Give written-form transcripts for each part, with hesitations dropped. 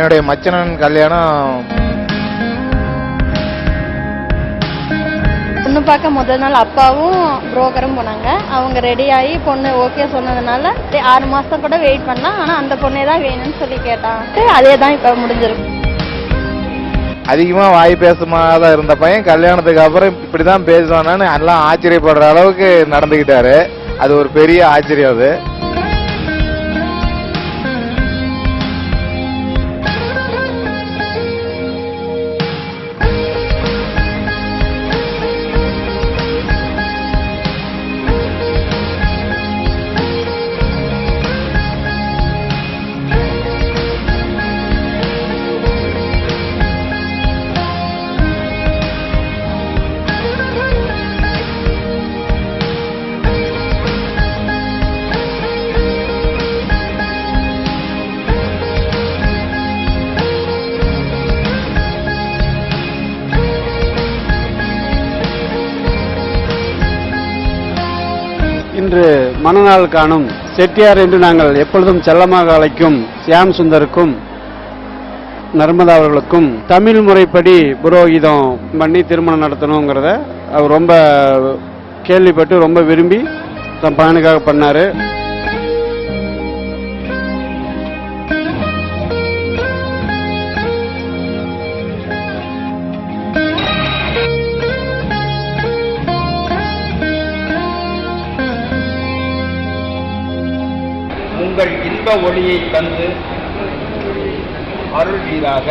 என்னுடைய மச்சனன் கல்யாணம். பொண்ணு பார்க்க முதல் நாள் அப்பாவும் புரோக்கரும் போனாங்க. அவங்க ரெடி ஆகி பொண்ணு ஓகே சொன்னதுனால 6 மாசம் கூட வெயிட் பண்ணலாம். ஆனா அந்த பொண்ணே தான் வேணும்னு சொல்லி கேட்டாங்க. அதே தான் இப்ப முடிஞ்சிருக்கு. அதிகமா வாய் பேசுமாத இருந்த பையன் கல்யாணத்துக்கு அப்புறம் இப்படிதான் பேசுவானு எல்லாம் ஆச்சரியப்படுற அளவுக்கு நடந்துகிட்டாரு. அது ஒரு பெரிய ஆச்சரியம். அது இன்று மணநாள் காணும் செட்டியார் என்று நாங்கள் எப்பொழுதும் செல்லமாக அழைக்கும் சியாம் சுந்தருக்கும் நர்மதா அவர்களுக்கும் தமிழ் முறைப்படி புரோகிதம் பண்ணி திருமணம் நடத்தணுங்கிறத அவர் ரொம்ப கேள்விப்பட்டு ரொம்ப விரும்பி தன் பையனுக்காக பண்ணாரு. உங்கள் இன்ப ஒளியை தந்து அருள்வீராக.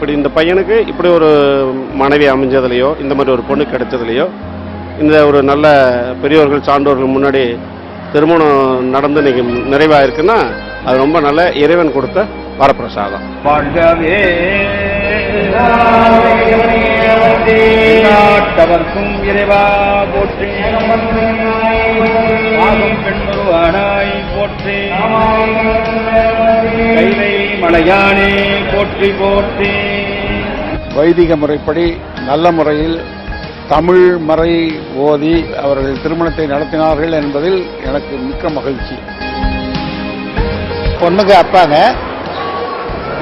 இப்படி இந்த பையனுக்கு இப்படி ஒரு மனைவி அமைஞ்சதுலையோ இந்த மாதிரி ஒரு பொண்ணு கிடைச்சதுலையோ இந்த ஒரு நல்ல பெரியவர்கள் சான்றோர்கள் முன்னாடி திருமணம் நடந்து இன்னைக்கு நிறைவாக இருக்குன்னா அது ரொம்ப நல்ல இறைவன் கொடுத்த வரப்பிரசாதம். வாழ்கவே நாட்டவர்க்கும் இறைவா போற்றி, பெண்ணுருவானாய் போற்றி, கைலை மலையானே போற்றி போற்றி. வைதிக முறைப்படி நல்ல முறையில் தமிழ் மறை ஓதி அவர்கள் திருமணத்தை நடத்தினார்கள் என்பதில் எனக்கு மிக்க மகிழ்ச்சி. பொண்ணுக்கு அப்பாங்க,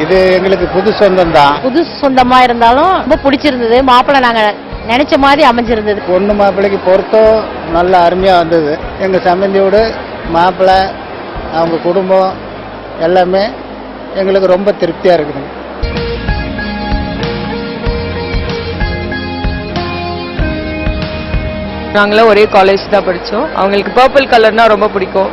இது எங்களுக்கு புது சொந்தம் தான். புது சொந்தமா இருந்தாலும் ரொம்ப பிடிச்சிருந்தது. மாப்பிள்ளை நாங்க நினைச்ச மாதிரி அமைஞ்சிருந்தது. பொண்ணு மாப்பிள்ளைக்கு பொருத்தம் நல்ல அருமையா வந்தது. எங்க சம்பந்தியோடு மாப்பிள்ளை அவங்க குடும்பம் எல்லாமே எங்களுக்கு ரொம்ப திருப்தியா இருக்குது. நாங்களும் ஒரே காலேஜ் தான் படித்தோம். அவங்களுக்கு பர்பிள் கலர்னா ரொம்ப பிடிக்கும்.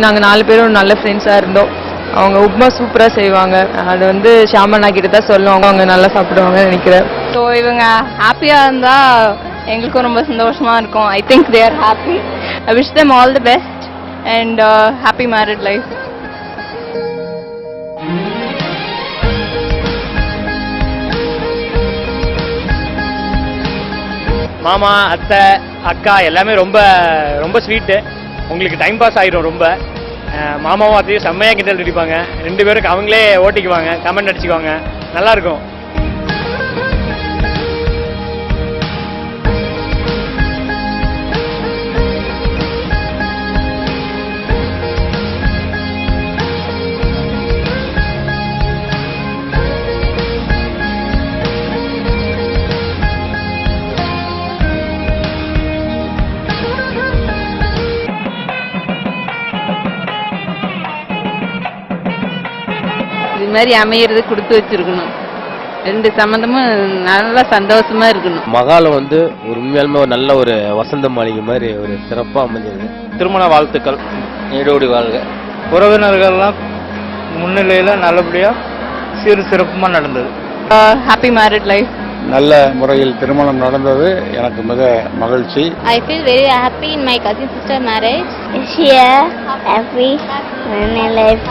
நாங்கள் 4 பேரும் நல்ல ஃப்ரெண்ட்ஸாக இருந்தோம். அவங்க உப்மா சூப்பராக செய்வாங்க. அது வந்து ஷாமண்ணா கிட்ட தான் சொல்லுவாங்க, அவங்க நல்லா சாப்பிடுவாங்கன்னு நினைக்கிறேன். ஸோ இவங்க ஹாப்பியாக இருந்தால் எங்களுக்கும் ரொம்ப சந்தோஷமாக இருக்கும். I think they are happy. I wish them all the best and happy married life. மாமா, அத்தை, அக்கா எல்லாமே ரொம்ப ரொம்ப ஸ்வீட்டு. உங்களுக்கு டைம் பாஸ் ஆகிடும். ரொம்ப மாமாவும் அத்தையும் செம்மையாக கிண்டல் அடிப்பாங்க. 2 பேருக்கு அவங்களே ஓட்டிக்குவாங்க, கமெண்ட் அடிச்சுக்குவாங்க. நல்லாயிருக்கும். இது மாதிரி அமையிறது கொடுத்து வச்சிருக்கணும். 2 சம்பந்தமும் நல்லா சந்தோஷமா இருக்கணும். மகால வந்து ஒரு உண்மையாலுமே ஒரு நல்ல ஒரு வசந்த மாளிகை மாதிரி ஒரு சிறப்பா அமைஞ்சது. திருமண வாழ்த்துக்கள். நீடோடி வாழ்க. உறவினர்கள்லாம் முன்னிலையில் நல்லபடியாக சிறப்புமாக நடந்தது. Happy married life. நல்ல முறையில் திருமணம் நடந்தது. எனக்கு மிக மகிழ்ச்சி. I feel very happy in my cousin sister marriage. Here, happy in my life.